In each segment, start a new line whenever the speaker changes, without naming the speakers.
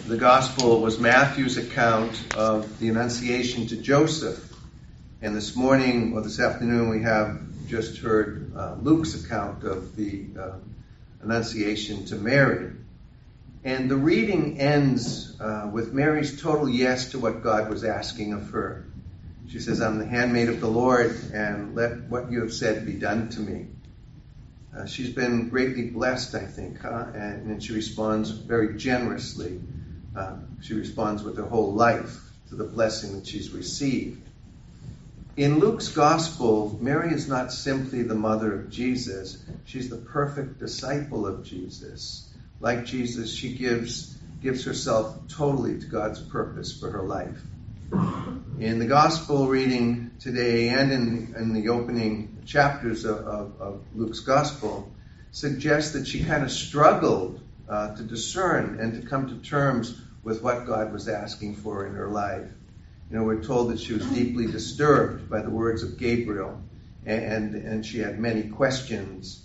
The Gospel was Matthew's account of the Annunciation to Joseph. And this morning, or this afternoon, we have just heard Luke's account of the Annunciation to Mary. And the reading ends with Mary's total yes to what God was asking of her. She says, "I'm the handmaid of the Lord, and let what you have said be done to me." She's been greatly blessed, I think, and she responds very generously. She responds with her whole life to the blessing that she's received. In Luke's Gospel, Mary is not simply the mother of Jesus. She's the perfect disciple of Jesus. Like Jesus, she gives herself totally to God's purpose for her life. In the Gospel reading today and in the opening chapters of Luke's Gospel, suggests that she kind of struggled to discern and to come to terms with what God was asking for in her life. You know, we're told that she was deeply disturbed by the words of Gabriel, and she had many questions.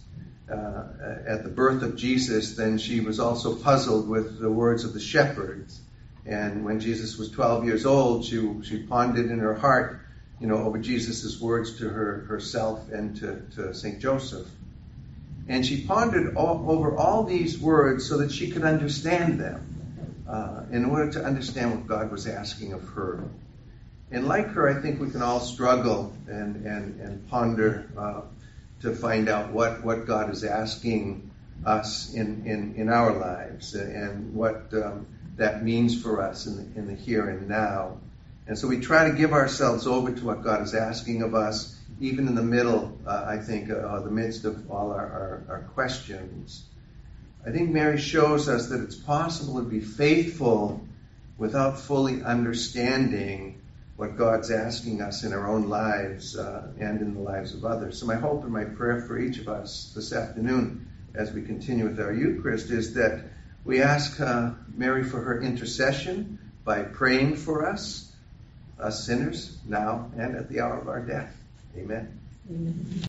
At the birth of Jesus, then she was also puzzled with the words of the shepherds. And when Jesus was 12 years old, she pondered in her heart, over Jesus' words to herself and to St. Joseph. And she pondered over all these words so that she could understand them, in order to understand what God was asking of her. And like her, I think we can all struggle and ponder to find out what God is asking us in our lives and what that means for us in the here and now. And so we try to give ourselves over to what God is asking of us, even in the middle, I think, the midst of all our questions. I think Mary shows us that it's possible to be faithful without fully understanding what God's asking us in our own lives and in the lives of others. So my hope and my prayer for each of us this afternoon as we continue with our Eucharist is that we ask Mary for her intercession by praying for us sinners, now and at the hour of our death. Amen. Amen.